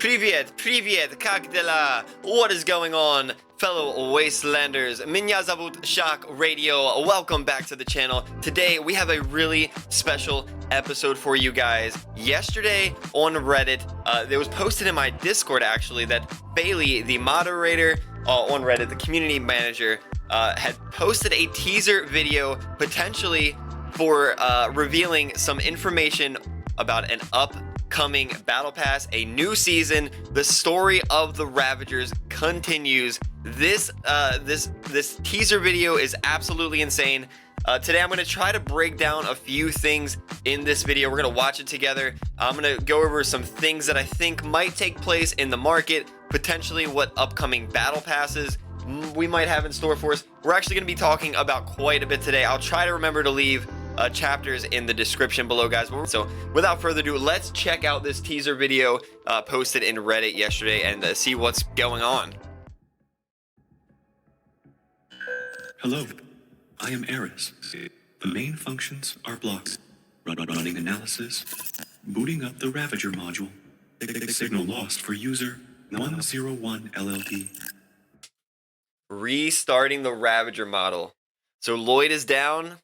Привет, как дела? What is going on, fellow Wastelanders? Меня зовут Shock Radio. Welcome back to the channel. Today we have a really special episode for you guys. Yesterday on Reddit, it was posted in my Discord actually that Bailey, the moderator on Reddit, the community manager, had posted a teaser video potentially for revealing some information about an upcoming battle pass, a new season. The story of the Ravagers continues. This teaser video is absolutely insane. Today I'm going to try to break down a few things in this video. We're going to watch it together. I'm going to go over some things that I think might take place in the market, potentially what upcoming battle passes we might have in store for us. We're actually going to be talking about quite a bit today. I'll try to remember to leave chapters in the description below, guys. So without further ado, let's check out this teaser video posted in Reddit yesterday and see what's going on. Hello, I am Eris. The main functions are blocks, running analysis, booting up the Ravager module, signal lost for user 101 LLD. Restarting the Ravager model. So Lloyd is down.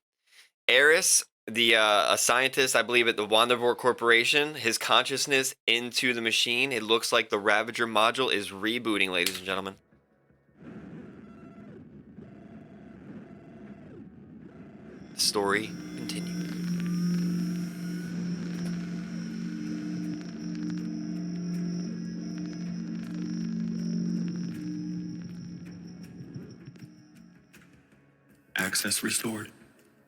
Eris, a scientist, I believe, at the Wandervort Corporation, his consciousness into the machine. It looks like the Ravager module is rebooting, ladies and gentlemen. The story continues. Access restored.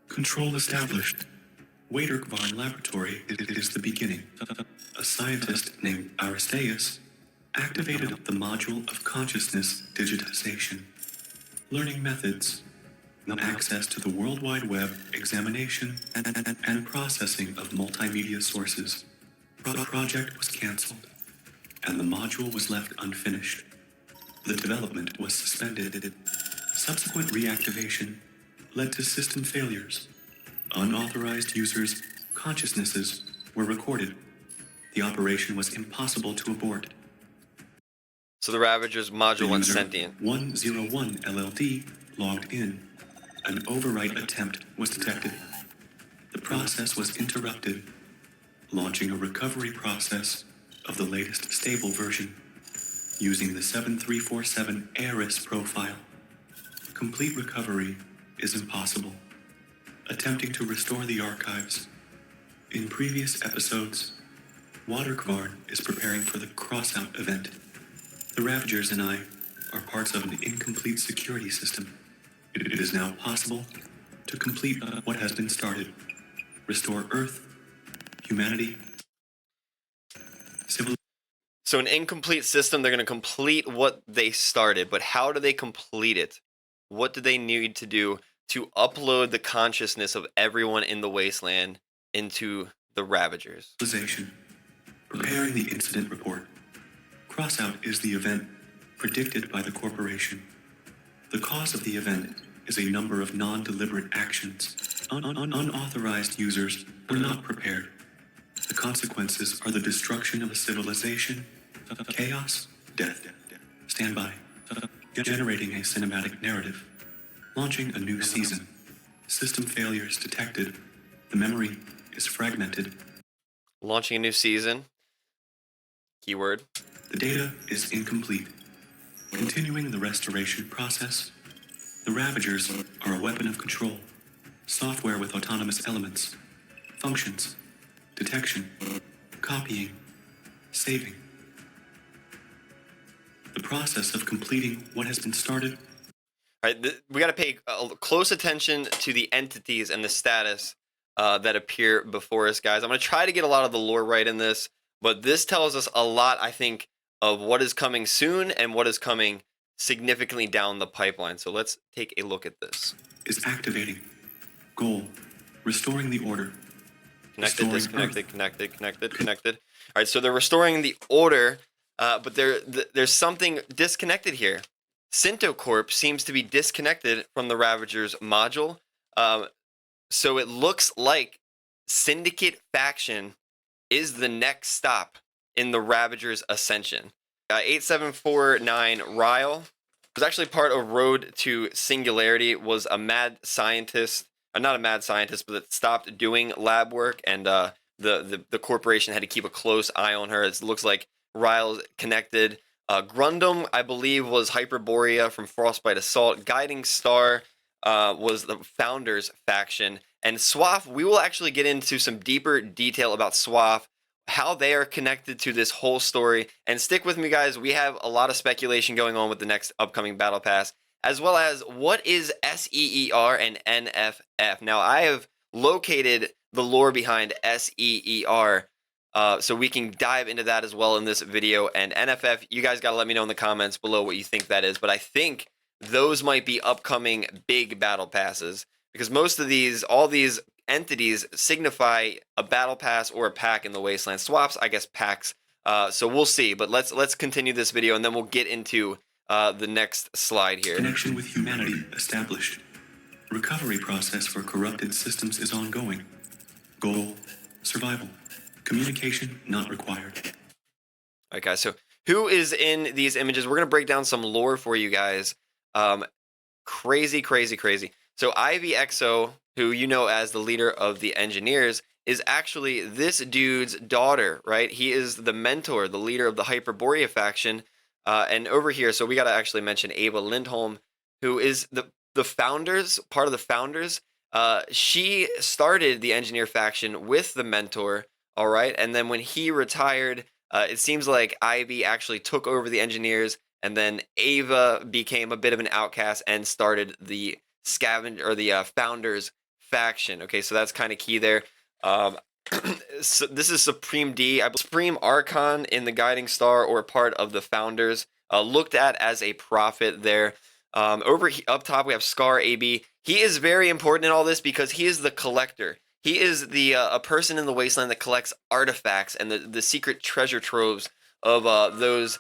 Control established. Waderkvarn Laboratory is the beginning. A scientist named S.W.A.F activated the module of consciousness digitization. Learning methods. Access to the World Wide Web examination and processing of multimedia sources. The project was cancelled, and the module was left unfinished. The development was suspended. Subsequent reactivation led to system failures. Unauthorized users' consciousnesses were recorded. The operation was impossible to abort. So the Ravager's module went sentient. 101 LLD logged in. An overwrite attempt was detected. The process was interrupted, launching a recovery process of the latest stable version using the 7347 Eris profile. Complete recovery is impossible. Attempting to restore the archives. In previous episodes, Waderkvarn is preparing for the CROSSOUT event. The Ravagers and I are parts of an incomplete security system. It is now possible to complete what has been started. Restore Earth, humanity, civilization. So an incomplete system, they're going to complete what they started, but how do they complete it? What do they need to do to upload the consciousness of everyone in the wasteland into the Ravagers? Preparing the incident report. CROSSOUT is the event predicted by the corporation. The cause of the event is a number of non-deliberate actions. Unauthorized users were not prepared. The consequences are the destruction of a civilization, chaos, death. Stand by. Generating a cinematic narrative. Launching a new season. System failures detected. The memory is fragmented. Launching a new season. Keyword. The data is incomplete. Continuing the restoration process. The Ravagers are a weapon of control. Software with autonomous elements. Functions. Detection. Copying. Saving. The process of completing what has been started. All right, we got to pay close attention to the entities and the status that appear before us, guys. I'm going to try to get a lot of the lore right in this, but this tells us a lot, I think, of what is coming soon and what is coming significantly down the pipeline. So let's take a look at this. Is activating. Goal. Restoring the order. Connected, disconnected, connected. All right, so they're restoring the order, but there's something disconnected here. Syndicates seems to be disconnected from the Ravager's module. So it looks like Syndicate faction is the next stop in the Ravager's Ascension. 8749 Ryle was actually part of Road to Singularity, was a mad scientist, not a mad scientist, but that stopped doing lab work, and the corporation had to keep a close eye on her. It looks like Ryle's connected. Grundum, I believe, was Hyperborea from Frostbite Assault. Guiding Star was the Founders faction. And S.W.A.F, we will actually get into some deeper detail about S.W.A.F, how they are connected to this whole story. And stick with me, guys. We have a lot of speculation going on with the next upcoming Battle Pass, as well as what is SEER and NFF. Now, I have located the lore behind SEER, so we can dive into that as well in this video. And NFF, you guys got to let me know in the comments below what you think that is. But I think those might be upcoming big battle passes, because most of these, all these entities signify a battle pass or a pack in the Wasteland. S.W.A.Fs, I guess packs. So we'll see. But let's continue this video, and then we'll get into the next slide here. Connection with humanity established. Recovery process for corrupted systems is ongoing. Goal, survival. Communication not required. All right, guys. So who is in these images? We're going to break down some lore for you guys. Crazy, crazy, crazy. So Ivy XO, who you know as the leader of the Engineers, is actually this dude's daughter, right? He is the mentor, the leader of the Hyperborea faction. And over here, so we got to actually mention Ava Lindholm, who is the founders, part of the founders. She started the Engineer faction with the mentor, all right? And then when he retired, it seems like Ivy actually took over the Engineers, and then Ava became a bit of an outcast and started the Scavenger, or the Founders faction. Okay, so that's kind of key there. So this is Supreme D, Supreme Archon in the Guiding Star, or part of the Founders, looked at as a prophet there. Up top we have Scar AB. He is very important in all this because he is the collector. He is the a person in the Wasteland that collects artifacts and the secret treasure troves of those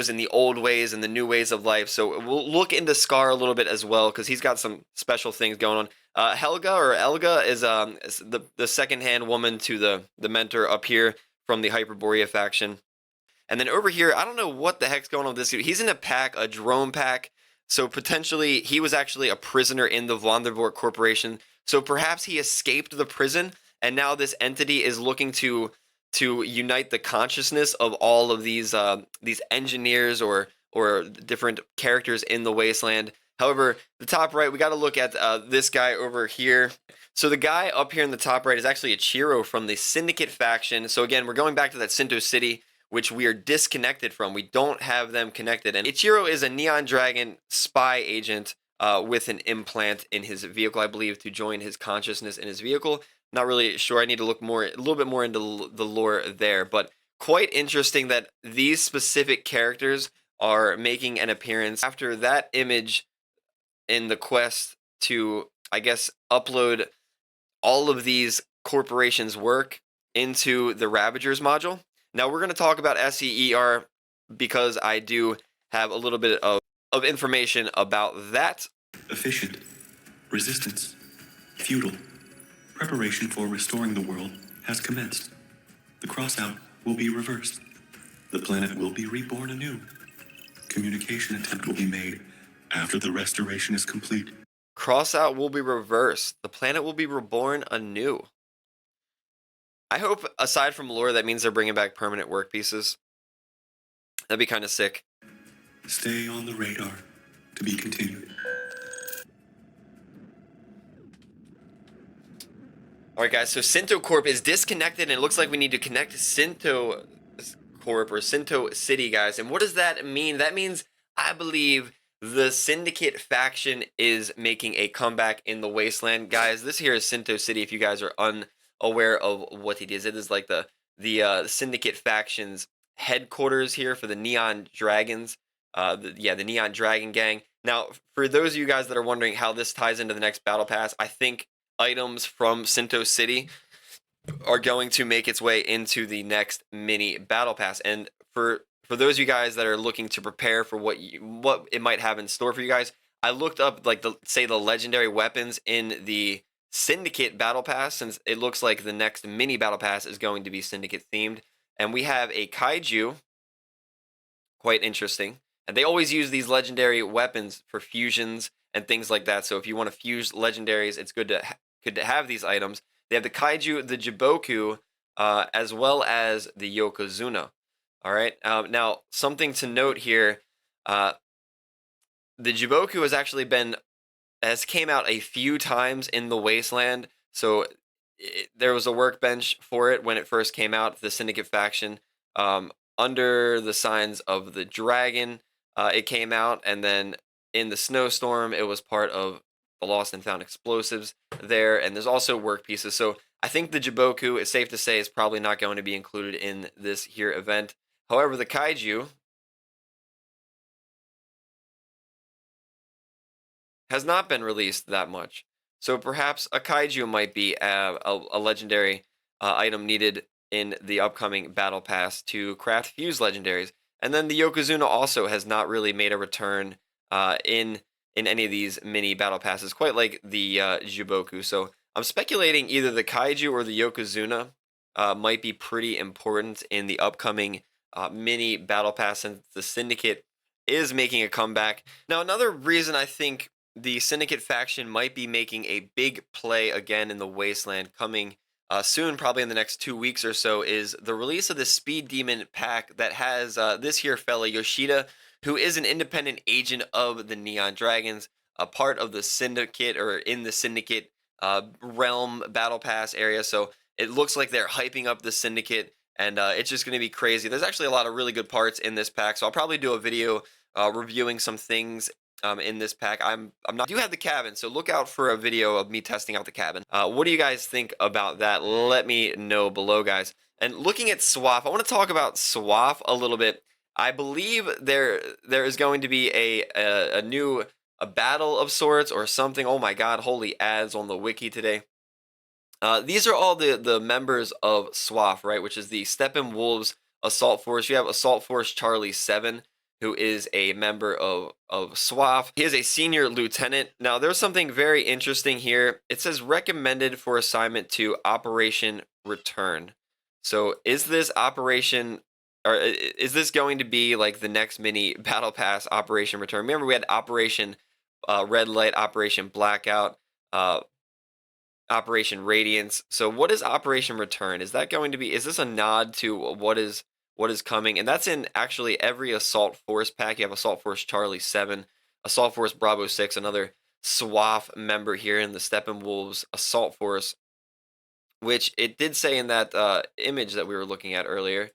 in the old ways and the new ways of life. So we'll look into Scar a little bit as well, because he's got some special things going on. Helga, or Elga, is the second-hand woman to the mentor up here from the Hyperborea faction. And then over here, I don't know what the heck's going on with this dude. He's in a pack, a drone pack. So potentially he was actually a prisoner in the Vondervoort Corporation. So perhaps he escaped the prison, and now this entity is looking to unite the consciousness of all of these engineers or different characters in the Wasteland. However, the top right, we got to look at this guy over here. So the guy up here in the top right is actually Ichiro from the Syndicate faction. So again, we're going back to that Sinto City, which we are disconnected from. We don't have them connected. And Ichiro is a Neon Dragon spy agent with an implant in his vehicle, I believe, to join his consciousness in his vehicle. Not really sure. I need to look a little bit more into the lore there. But quite interesting that these specific characters are making an appearance after that image in the quest to, I guess, upload all of these corporations' work into the Ravagers module. Now we're going to talk about SEER because I do have a little bit of information about that. Efficient. Resistance. Feudal. Preparation for restoring the world has commenced. The CROSSOUT will be reversed. The planet will be reborn anew. Communication attempt will be made after the restoration is complete. CROSSOUT will be reversed. The planet will be reborn anew. I hope, aside from lore, that means they're bringing back permanent work pieces. That'd be kind of sick. Stay on the radar. To be continued. Alright guys, so Sinto Corp is disconnected, and it looks like we need to connect Sinto Corp, or Sinto City, guys. And what does that mean? That means, I believe, the Syndicate faction is making a comeback in the Wasteland. Guys, this here is Sinto City, if you guys are unaware of what it is. It is like the Syndicate faction's headquarters here for the Neon Dragons. The Neon Dragon Gang. Now, for those of you guys that are wondering how this ties into the next Battle Pass, I think items from Sinto City are going to make its way into the next mini Battle Pass. And for those of you guys that are looking to prepare for what it might have in store for you guys, I looked up like the legendary weapons in the Syndicate Battle Pass, since it looks like the next mini Battle Pass is going to be Syndicate themed. And we have a kaiju, quite interesting. And they always use these legendary weapons for fusions and things like that. So if you want to fuse legendaries, it's good to have these items. They have the kaiju, the jiboku, as well as the yokozuna. All right. Now, something to note here: uh, the jiboku has came out a few times in the Wasteland. So there was a workbench for it when it first came out, the Syndicate faction. Under the signs of the dragon, it came out, and then in the snowstorm, it was part of the Lost and Found explosives there. And there's also work pieces. So I think the Jiboku, it's safe to say, is probably not going to be included in this here event. However, the Kaiju has not been released that much. So perhaps a kaiju might be a legendary item needed in the upcoming battle pass to craft fuse legendaries. And then the Yokozuna also has not really made a return in any of these mini battle passes, quite like the Jiboku. So I'm speculating either the kaiju or the Yokozuna might be pretty important in the upcoming mini battle pass, since the Syndicate is making a comeback. Now, another reason I think the Syndicate faction might be making a big play again in the Wasteland coming soon, probably in the next 2 weeks or so, is the release of the Speed Demon pack that has this here fella, Yoshida, who is an independent agent of the Neon Dragons, a part of the Syndicate, or in the Syndicate realm battle pass area. So it looks like they're hyping up the Syndicate, and it's just going to be crazy. There's actually a lot of really good parts in this pack, so I'll probably do a video reviewing some things in this pack. I'm not. I do have the cabin, so look out for a video of me testing out the cabin. What do you guys think about that? Let me know below, guys. And looking at S.W.A.F, I want to talk about S.W.A.F a little bit. I believe there is going to be a new battle of sorts or something. Oh my God! Holy ads on the wiki today. These are all the members of S.W.A.F, right? Which is the Steppenwolves Assault Force. You have Assault Force Charlie 7, who is a member of S.W.A.F. He is a senior lieutenant. Now, there's something very interesting here. It says recommended for assignment to Operation Return. So is this operation, or is this going to be like the next mini battle pass, Operation Return? Remember, we had Operation Red Light, Operation Blackout, Operation Radiance. So what is Operation Return? Is that going to be, is this a nod to what is coming? And that's in actually every Assault Force pack. You have Assault Force Charlie 7, Assault Force Bravo 6, another S.W.A.F member here in the Steppenwolves Assault Force, which it did say in that image that we were looking at earlier,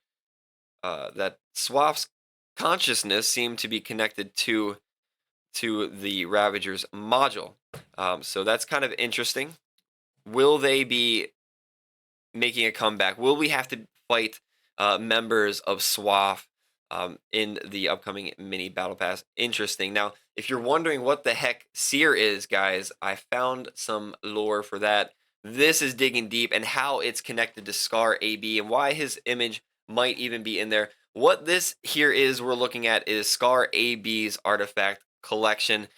that S.W.A.F's consciousness seemed to be connected to the Ravagers module. So that's kind of interesting. Will they be making a comeback? Will we have to fight members of S.W.A.F in the upcoming mini battle pass? Interesting. Now, if you're wondering what the heck SEER is, guys, I found some lore for that. This is digging deep, and how it's connected to Scar AB and why his image might even be in there. What this here is we're looking at is Scar AB's artifact collection.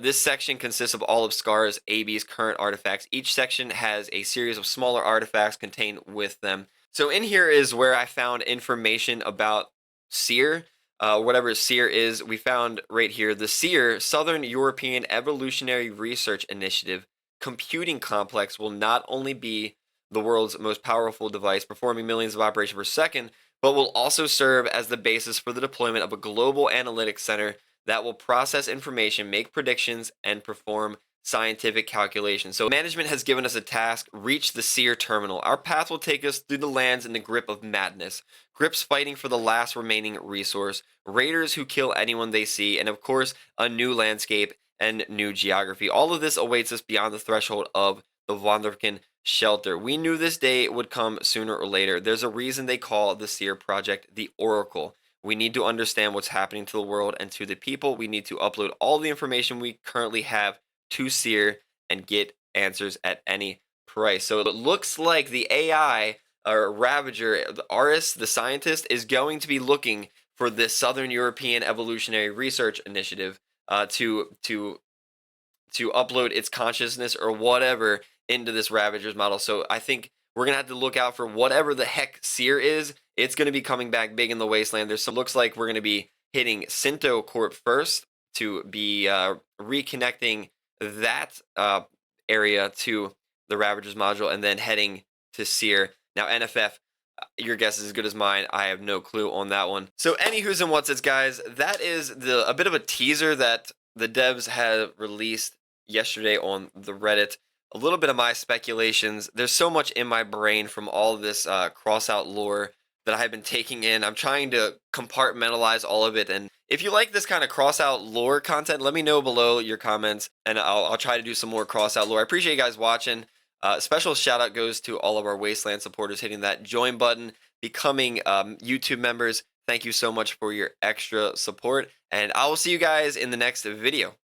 This section consists of all of Scar's AB's current artifacts. Each section has a series of smaller artifacts contained with them. So in here is where I found information about SEER, whatever SEER is. We found right here the SEER, Southern European Evolutionary Research Initiative computing complex, will not only be the world's most powerful device, performing millions of operations per second, but will also serve as the basis for the deployment of a global analytics center that will process information, make predictions, and perform scientific calculations. So management has given us a task: reach the SEER terminal. Our path will take us through the lands in the grip of madness, grips fighting for the last remaining resource, raiders who kill anyone they see, and of course, a new landscape and new geography. All of this awaits us beyond the threshold of the Wonderkin shelter. We knew this day would come sooner or later. There's a reason they call the SEER project the Oracle. We need to understand what's happening to the world and to the people. We need to upload all the information we currently have to SEER and get answers at any price. So it looks like the AI, or Ravager, the Aris, the scientist, is going to be looking for this Southern European Evolutionary Research Initiative to upload its consciousness or whatever into this Ravager's model. So I think we're gonna have to look out for whatever the heck SEER is. It's going to be coming back big in the Wasteland. There's some looks like we're going to be hitting Sinto Corp first to be reconnecting that area to the Ravagers module, and then heading to SEER. Now NFF, your guess is as good as mine. I have no clue on that one. So anywho's and what's it, guys, that is a bit of a teaser that the devs had released yesterday on the Reddit. A little bit of my speculations. There's so much in my brain from all of this CROSSOUT lore that I have been taking in. I'm trying to compartmentalize all of it. And if you like this kind of CROSSOUT lore content, let me know below your comments, and I'll try to do some more CROSSOUT lore. I appreciate you guys watching. Special shout out goes to all of our Wasteland supporters hitting that join button, becoming YouTube members. Thank you so much for your extra support, and I will see you guys in the next video.